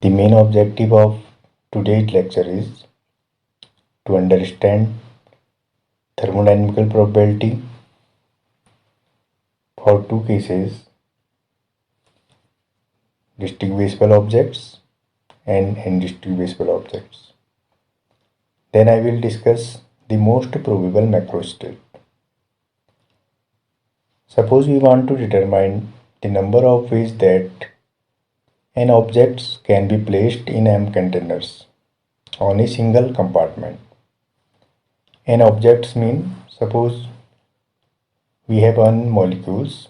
The main objective of today's lecture is to understand thermodynamical probability for two cases, distinguishable objects and indistinguishable objects. Then I will discuss the most probable macro state. Suppose we want to determine the number of ways that an objects can be placed in M containers on a single compartment. N objects mean, suppose we have n molecules,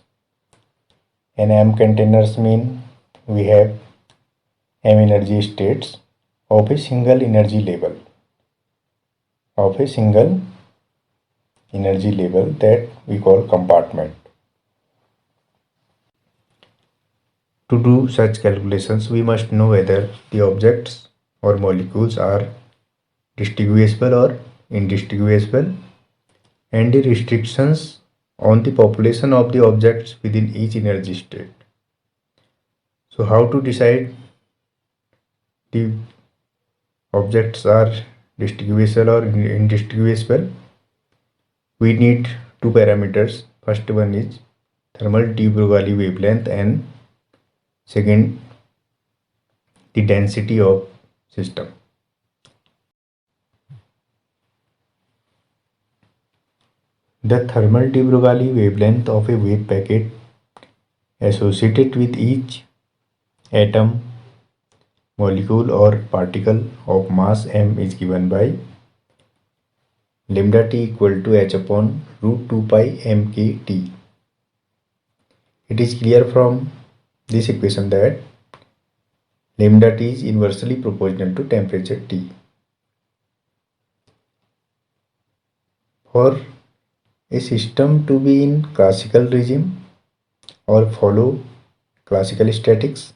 and M containers mean we have M energy states of a single energy level, that we call compartment. To do such calculations, we must know whether the objects or molecules are distinguishable or indistinguishable, and the restrictions on the population of the objects within each energy state. So how to decide the objects are distinguishable or indistinguishable? We need two parameters. First one is thermal de Broglie wavelength, and second, the density of system. The thermal de Broglie wavelength of a wave packet associated with each atom, molecule or particle of mass m is given by lambda t equal to h upon root 2 pi mkt. It is clear from this equation that lambda t is inversely proportional to temperature T. For a system to be in classical regime or follow classical statics,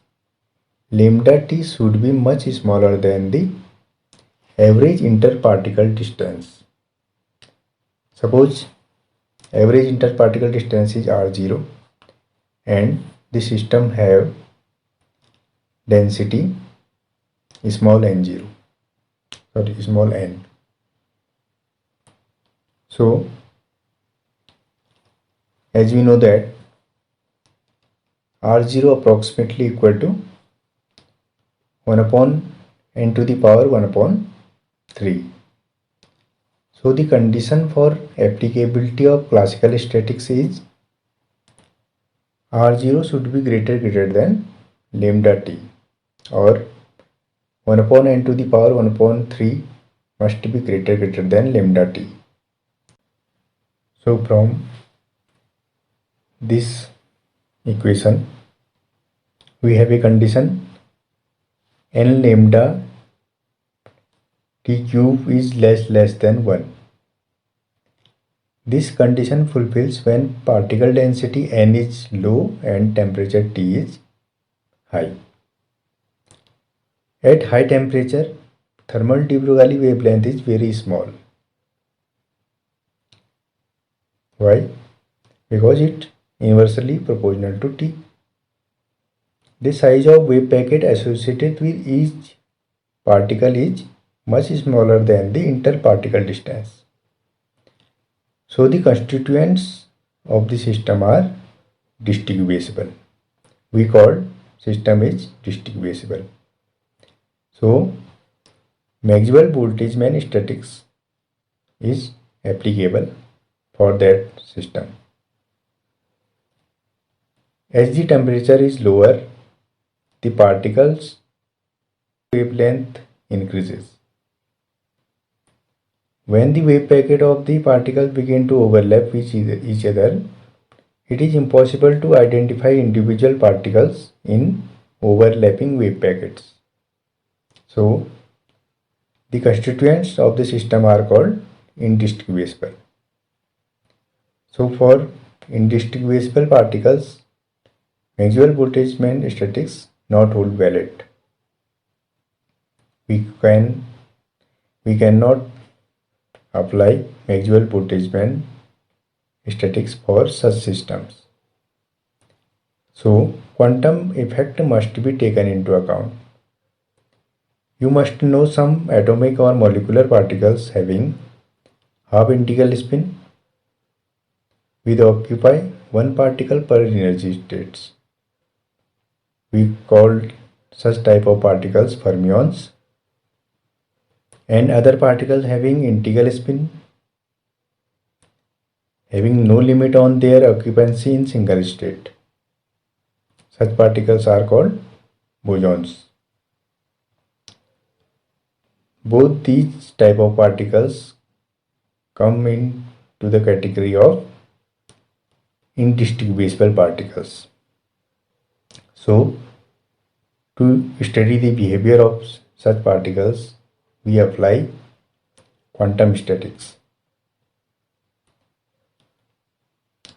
lambda t should be much smaller than the average interparticle distance. Suppose average interparticle distance is r0 and the system have density small n. So as we know that r0 approximately equal to 1 upon n to the power 1 upon 3. So the condition for applicability of classical statics is r0 should be greater than lambda t, or 1 upon n to the power 1 upon 3 must be greater than lambda t. So from this equation we have a condition n lambda t cube is less than 1. This condition fulfills when particle density n is low and temperature T is high. At high temperature, thermal de Broglie wavelength is very small. Why? Because it inversely proportional to T. The size of wave packet associated with each particle is much smaller than the interparticle distance. So the constituents of the system are distinguishable. We call system is distinguishable. So Maxwell-Boltzmann statistics is applicable for that system. As the temperature is lower, the particles wavelength increases. When the wave packet of the particles begin to overlap with each other, it is impossible to identify individual particles in overlapping wave packets. So, the constituents of the system are called indistinguishable. So, for indistinguishable particles, Maxwell-Boltzmann statistics not hold valid. We cannot apply Maxwell-Boltzmann statistics for such systems. So quantum effect must be taken into account. You must know some atomic or molecular particles having half integral spin with occupy one particle per energy states. We call such type of particles fermions, and other particles having integral spin having no limit on their occupancy in single state. Such particles are called bosons. Both these type of particles come into the category of indistinguishable particles. So, to study the behavior of such particles, we apply quantum statistics.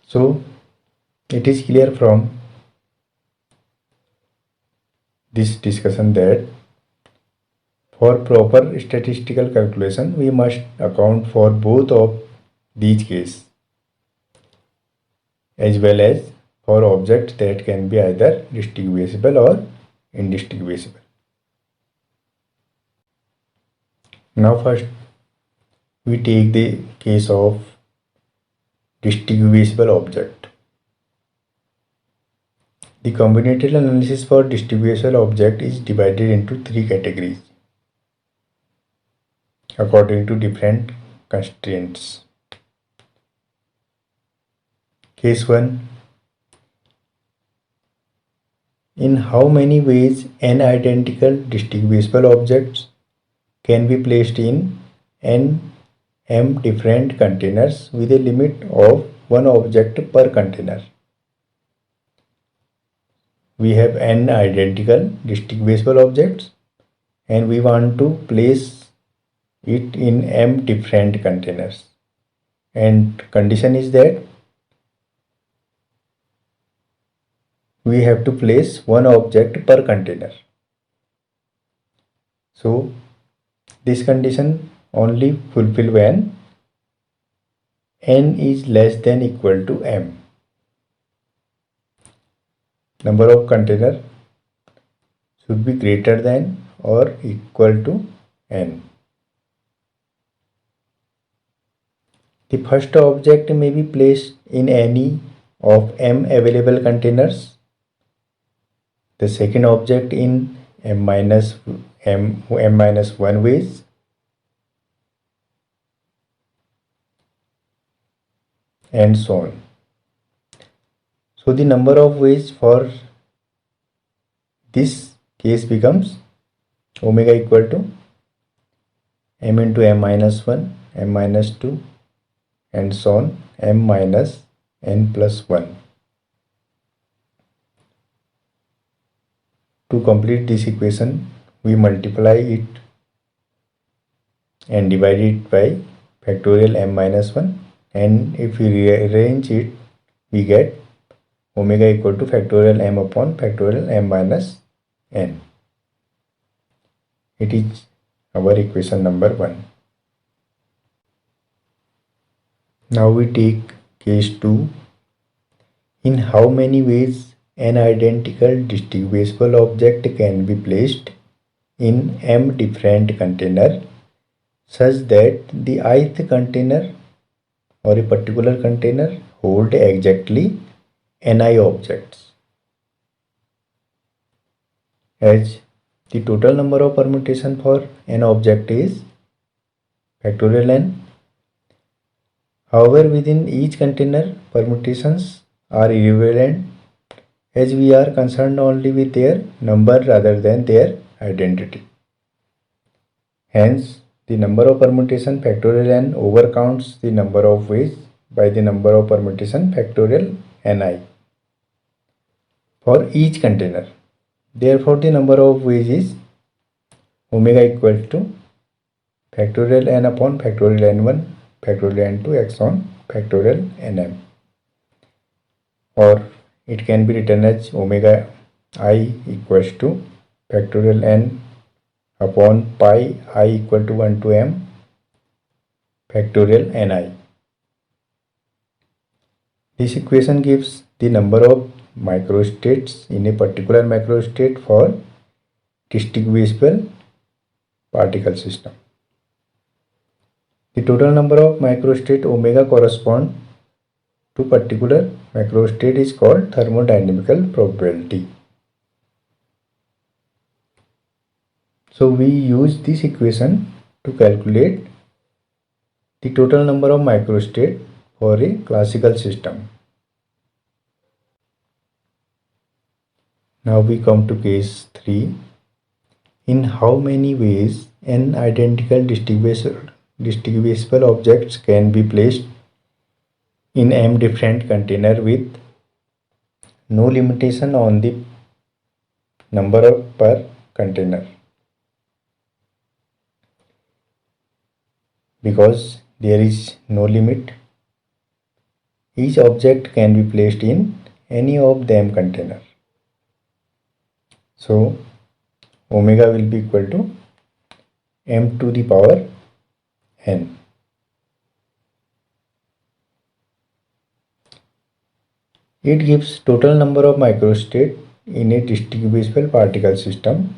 So, it is clear from this discussion that for proper statistical calculation, we must account for both of these cases, as well as for objects that can be either distinguishable or indistinguishable. Now first we take the case of distinguishable object. The combinatorial analysis for distinguishable object is divided into three categories according to different constraints. Case 1. In how many ways n identical distinguishable objects can be placed in m different containers with a limit of one object per container? We have n identical distinguishable objects and we want to place it in m different containers, and condition is that we have to place one object per container. So this condition only fulfill when n is less than equal to m. Number of container should be greater than or equal to n. The first object may be placed in any of m available containers, the second object in m minus 1 ways, and so on. So the number of ways for this case becomes omega equal to m into m minus 1, m minus 2, and so on, m minus n plus 1. To complete this equation, we multiply it and divide it by factorial m minus 1, and if we rearrange it, we get omega equal to factorial m upon factorial m minus n. It is our equation number 1. Now we take case 2. In how many ways an identical distinguishable object can be placed in m different container such that the ith container or a particular container hold exactly ni objects, as the total number of permutation for an object is factorial n. However, within each container, permutations are irrelevant as we are concerned only with their number rather than their identity. Hence, the number of permutation factorial n overcounts the number of ways by the number of permutation factorial ni for each container. Therefore, the number of ways is omega equal to factorial n upon factorial n1 factorial n2 x on factorial nm, or it can be written as omega I equals to factorial n upon pi I equal to 1 to m factorial ni. This equation gives the number of microstates in a particular macrostate for distinguishable particle system. The total number of microstate omega correspond to particular macrostate is called thermodynamical probability. So we use this equation to calculate the total number of microstate for a classical system. Now we come to case 3. In how many ways n identical distinguishable objects can be placed in m different container with no limitation on the number per container? Because there is no limit, each object can be placed in any of them container. So omega will be equal to m to the power n. It gives total number of microstate in a distinguishable particle system.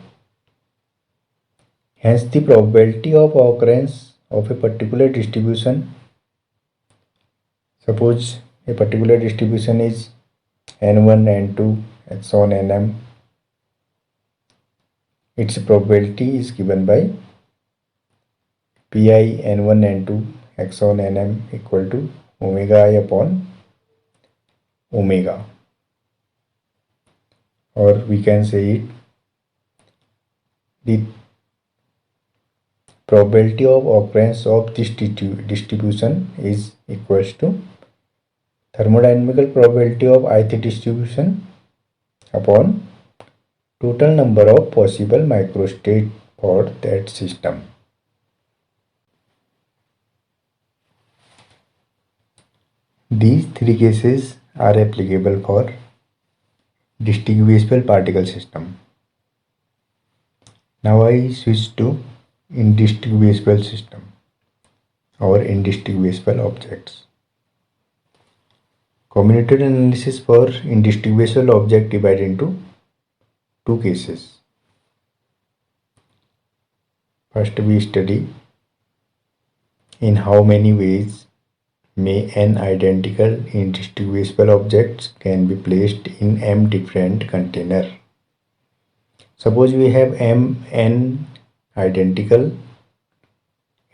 Hence the probability of occurrence of a particular distribution, suppose a particular distribution is n1, n2, and so on nm, its probability is given by pi n1 n2 x on nm equal to omega I upon omega, or we can say it the probability of occurrence of this distribution is equals to thermodynamical probability of ith distribution upon total number of possible microstate for that system. These three cases are applicable for distinguishable particle system. Now I switch to indistinguishable system or indistinguishable objects. Combinatorial analysis for indistinguishable object divided into two cases. First we study in how many ways may n identical indistinguishable objects can be placed in m different container. Suppose we have n identical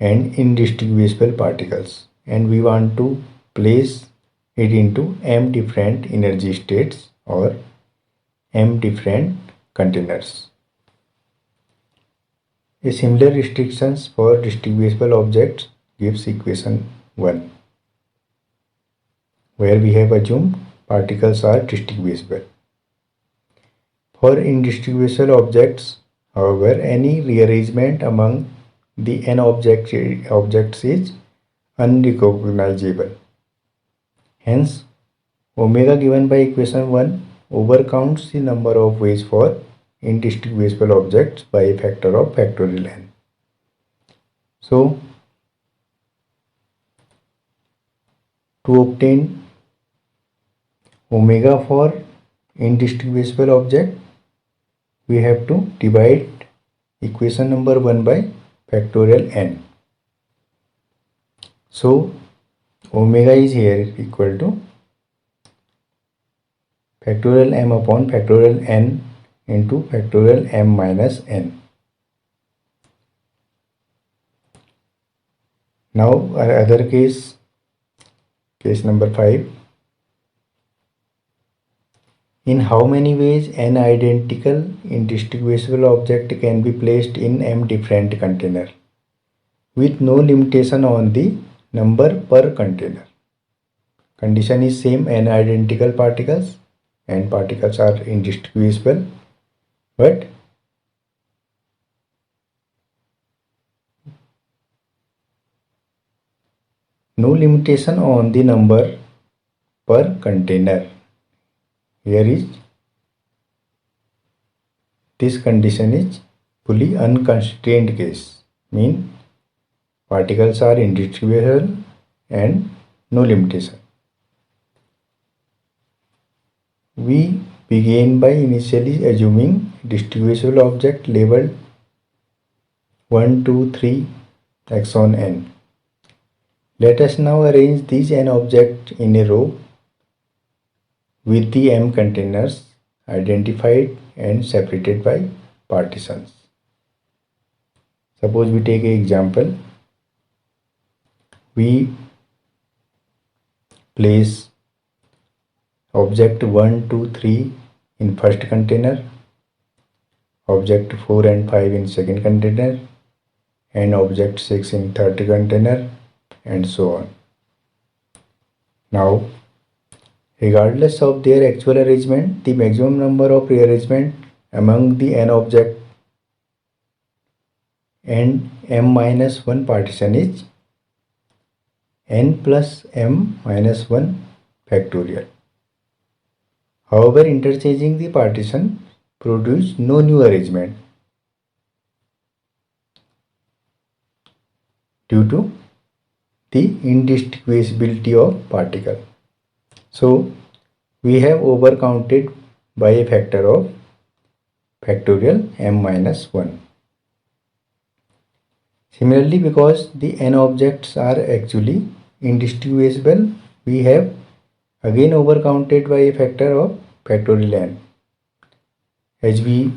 and indistinguishable particles and we want to place it into m different energy states or m different containers. A similar restrictions for distinguishable objects gives equation 1, where we have assumed particles are distinguishable. For indistinguishable objects, however, any rearrangement among the n objects is unrecognizable. Hence, omega given by equation 1 overcounts the number of ways for indistinguishable objects by a factor of factorial n. So, to obtain omega for indistinguishable object, we have to divide equation number 1 by factorial n. So omega is here equal to factorial m upon factorial n into factorial m minus n. Now other case number 5. In how many ways n identical indistinguishable object can be placed in m different container with no limitation on the number per container? Condition is same, n identical particles and particles are indistinguishable, but no limitation on the number per container. Here is this condition is fully unconstrained case, mean particles are indistinguishable and no limitation. We begin by initially assuming distinguishable object labeled 1, 2, 3, x on n. Let us now arrange these n objects in a row with the m containers identified and separated by partitions. Suppose we take an example. We place object 1, 2, 3 in first container, object 4 and 5 in second container, and object 6 in third container, and so on. Now, regardless of their actual arrangement, the maximum number of rearrangement among the n object and m minus 1 partition is n plus m minus 1 factorial. However, interchanging the partition produce no new arrangement due to the indistinguishability of particle. So, we have overcounted by a factor of factorial m minus 1. Similarly, because the n objects are actually indistinguishable, we have again overcounted by a factor of factorial n, as we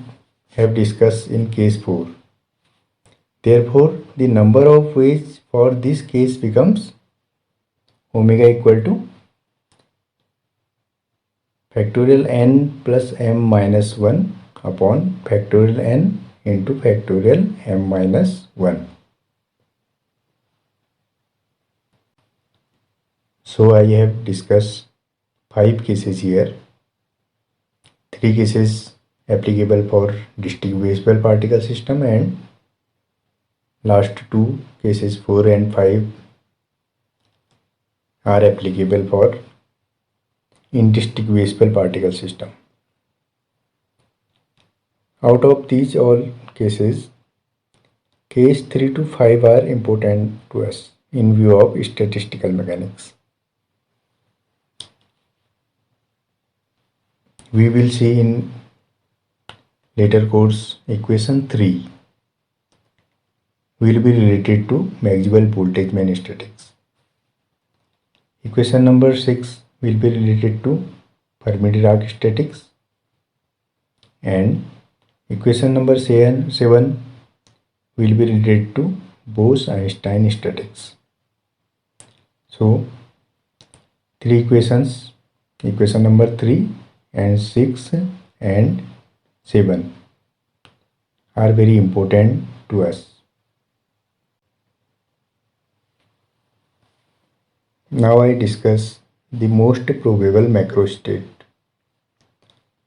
have discussed in case 4. Therefore, the number of ways for this case becomes omega equal to factorial n plus m minus 1 upon factorial n into factorial m minus 1. So I have discussed 5 cases here. 3 cases applicable for distinguishable particle system, and last 2 cases 4 and 5 are applicable for indistinguishable particle system. Out of these all cases, case 3 to 5 are important to us in view of statistical mechanics. We will see in later course equation 3 will be related to Maxwell-Boltzmann statics. Equation number 6 will be related to Fermi-Dirac statics, and equation number 7 will be related to Bose-Einstein statics. So, 3 equations, equation number 3 and 6 and 7 are very important to us. Now I discuss the most probable macrostate.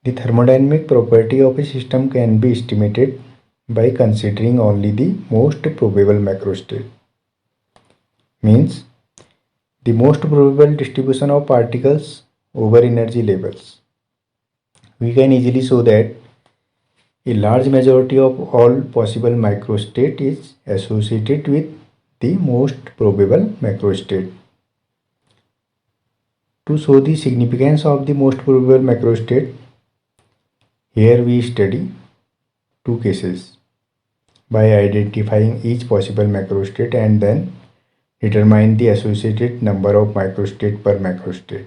The thermodynamic property of a system can be estimated by considering only the most probable macrostate. Means the most probable distribution of particles over energy levels. We can easily show that a large majority of all possible microstate is associated with the most probable macrostate. To show the significance of the most probable macrostate, here we study 2 cases by identifying each possible macrostate and then determine the associated number of microstate per macrostate.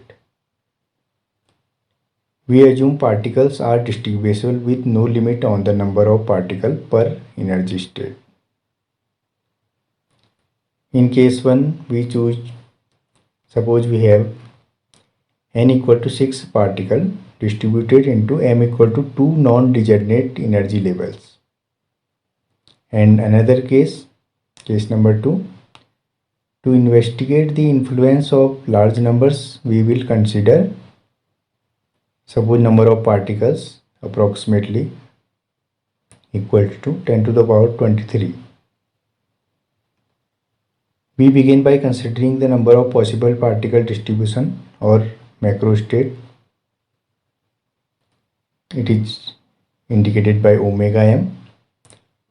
We assume particles are distinguishable with no limit on the number of particles per energy state. In case 1, we choose, suppose we have n equal to 6 particles distributed into m equal to 2 non-degenerate energy levels. And another case, case number 2, to investigate the influence of large numbers, we will consider, suppose number of particles approximately equal to 10 to the power 23. We begin by considering the number of possible particle distribution or macrostate. It is indicated by omega m,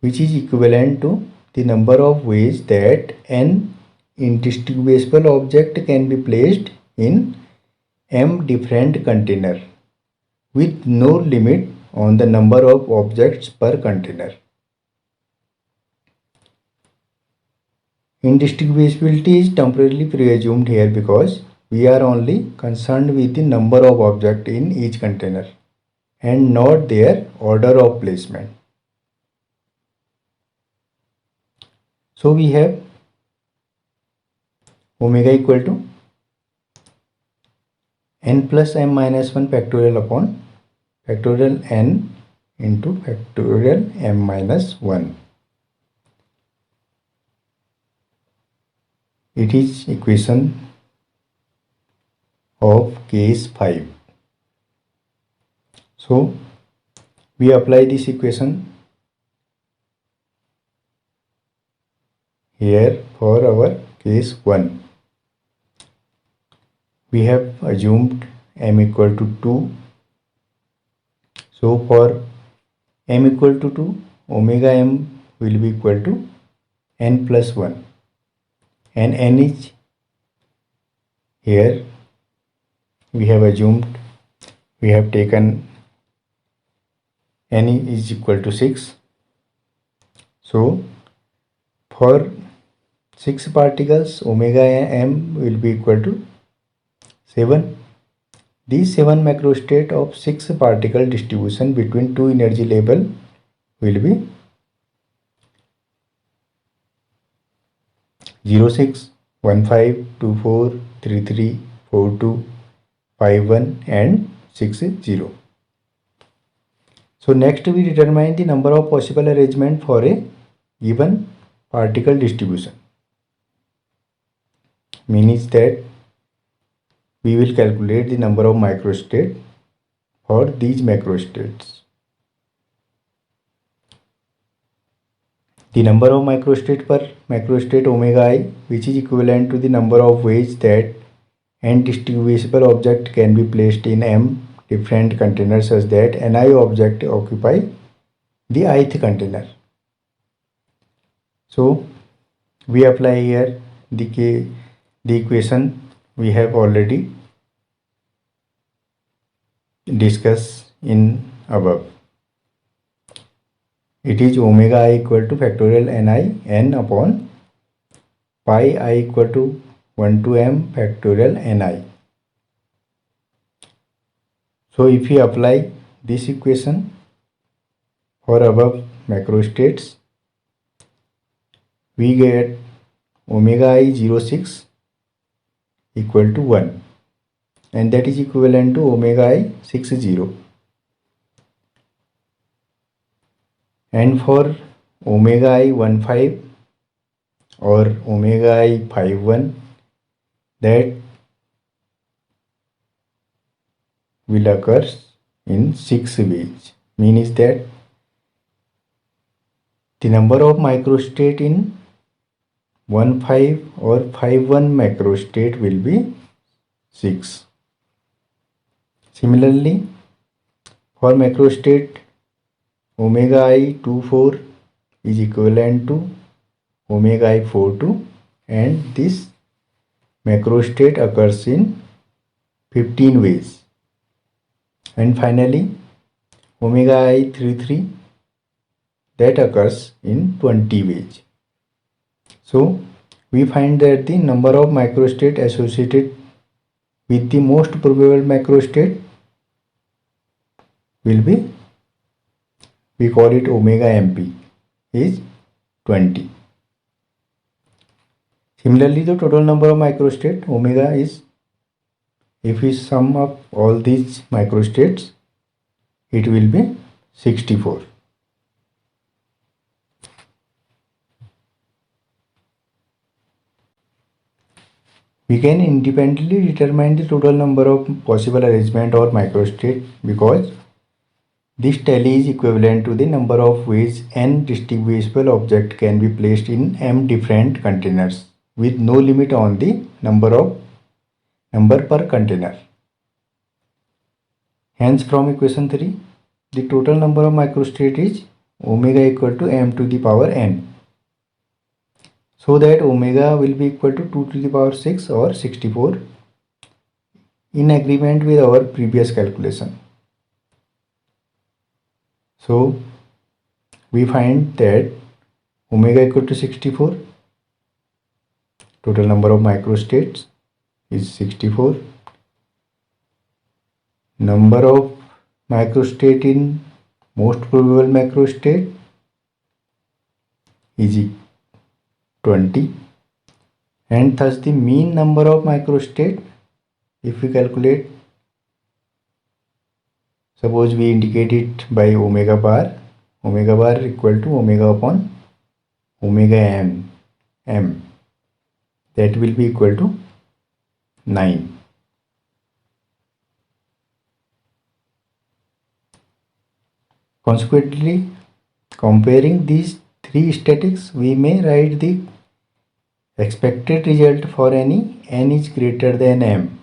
which is equivalent to the number of ways that n indistinguishable object can be placed in m different container with no limit on the number of objects per container. Indistinguishability is temporarily presumed here because we are only concerned with the number of objects in each container and not their order of placement. So we have omega equal to n plus m minus 1 factorial upon factorial n into factorial m minus 1. It is equation of case 5. So we apply this equation here for our case 1. We have assumed m equal to 2. So for m equal to 2, omega m will be equal to n plus 1. And n is here we have assumed, we have taken n is equal to 6. So for 6 particles, omega m will be equal to 7. These 7 macrostate of 6 particle distribution between two energy level will be 0, 6, 1, 5, 2, 4, 3, 3, 4, 2, 5, 1 and 6, 0. So next we determine the number of possible arrangement for a given particle distribution. Means that we will calculate the number of microstate for these macrostates. The number of microstate per macrostate omega I, which is equivalent to the number of ways that n distinguishable object can be placed in m different containers such that ni object occupy the ith container. So we apply here the equation we have already discussed in above. It is omega I equal to factorial ni n upon pi I equal to 1 to m factorial ni. So if we apply this equation for above macrostates, we get omega I 06 equal to 1, and that is equivalent to omega I 60. And for omega I 15 or omega I 51, that will occur in 6 ways. Means that the number of microstate in 15 or 51 macrostate will be 6. Similarly, for macrostate omega I 24 is equivalent to omega I 42, and this macrostate occurs in 15 ways. And finally, omega I 33 that occurs in 20 ways. So we find that the number of microstate associated with the most probable macrostate will be, we call it omega mp, is 20. Similarly, the total number of microstate omega is, if we sum up all these microstates, it will be 64. We can independently determine the total number of possible arrangement or microstate because this tally is equivalent to the number of ways n distinguishable object can be placed in m different containers with no limit on the number per container. Hence, from equation 3, the total number of microstate is omega equal to m to the power n. So that omega will be equal to 2 to the power 6 or 64 in agreement with our previous calculation. So we find that omega equal to 64 Total number of microstates is 64. Number of microstate in most probable macrostate is 20, and thus the mean number of microstate, if we calculate, suppose we indicate it by omega bar equal to omega upon omega m, that will be equal to 9. Consequently, comparing these three statics, we may write the expected result for any n is greater than m.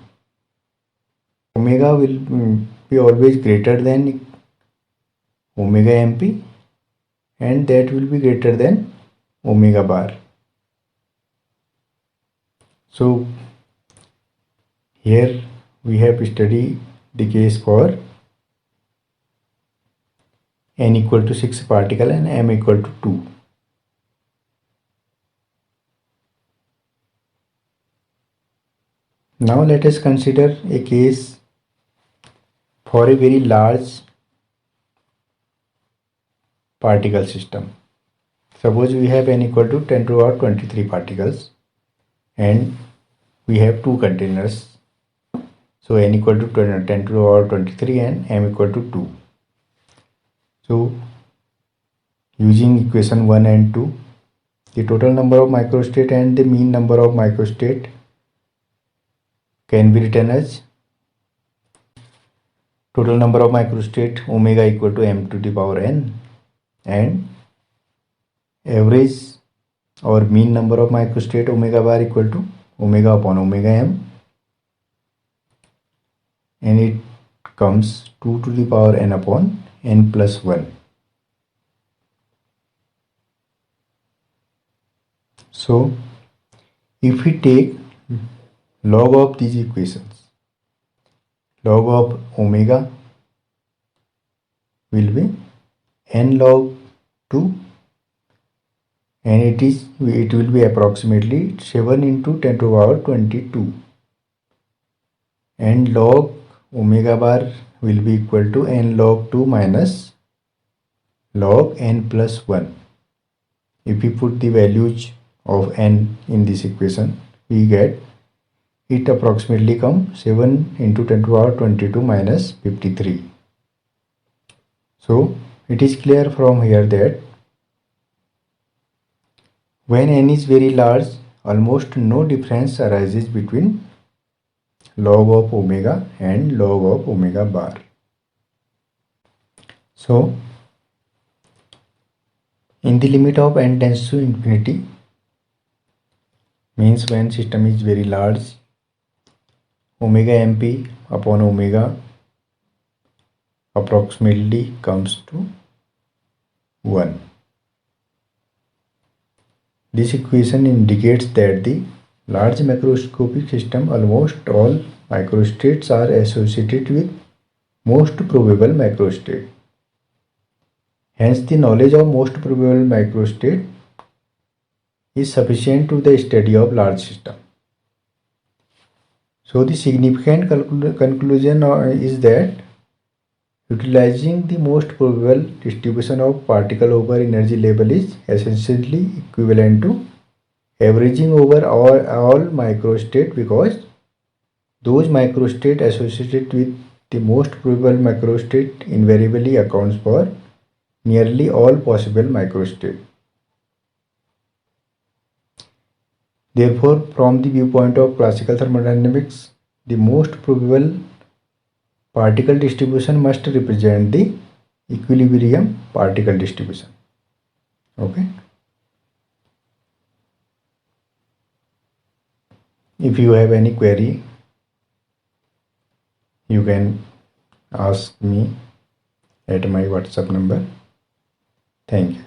Omega will be always greater than omega mp, and that will be greater than omega bar. So here we have studied the case for n equal to 6 particle and m equal to 2. Now let us consider a case for a very large particle system. Suppose we have n equal to 10 to the power 23 particles and we have two containers. So n equal to 10 to the power 23 and m equal to 2. So using equation 1 and 2, the total number of microstate and the mean number of microstate can be written as total number of microstate omega equal to m to the power n, and average or mean number of microstate omega bar equal to omega upon omega m, and it comes 2 to the power n upon n plus 1. So if we take log of these equations, log of omega will be n log 2, and it will be approximately 7 into 10 to the power 22, and log omega bar will be equal to n log 2 minus log n plus 1. If we put the values of n in this equation, we get it approximately come 7 into 10 to the power 22 minus 53. So it is clear from here that when n is very large, almost no difference arises between log of omega and log of omega bar. So in the limit of n tends to infinity, means when system is very large, omega mp upon omega approximately comes to 1. This equation indicates that the large macroscopic system, almost all microstates are associated with most probable macrostate. Hence, the knowledge of most probable macrostate is sufficient to the study of large system. So the significant conclusion is that utilizing the most probable distribution of particle over energy level is essentially equivalent to averaging over all microstate, because those microstate associated with the most probable macrostate invariably accounts for nearly all possible microstate. Therefore, from the viewpoint of classical thermodynamics, the most probable particle distribution must represent the equilibrium particle distribution. Okay. If you have any query, you can ask me at my WhatsApp number. Thank you.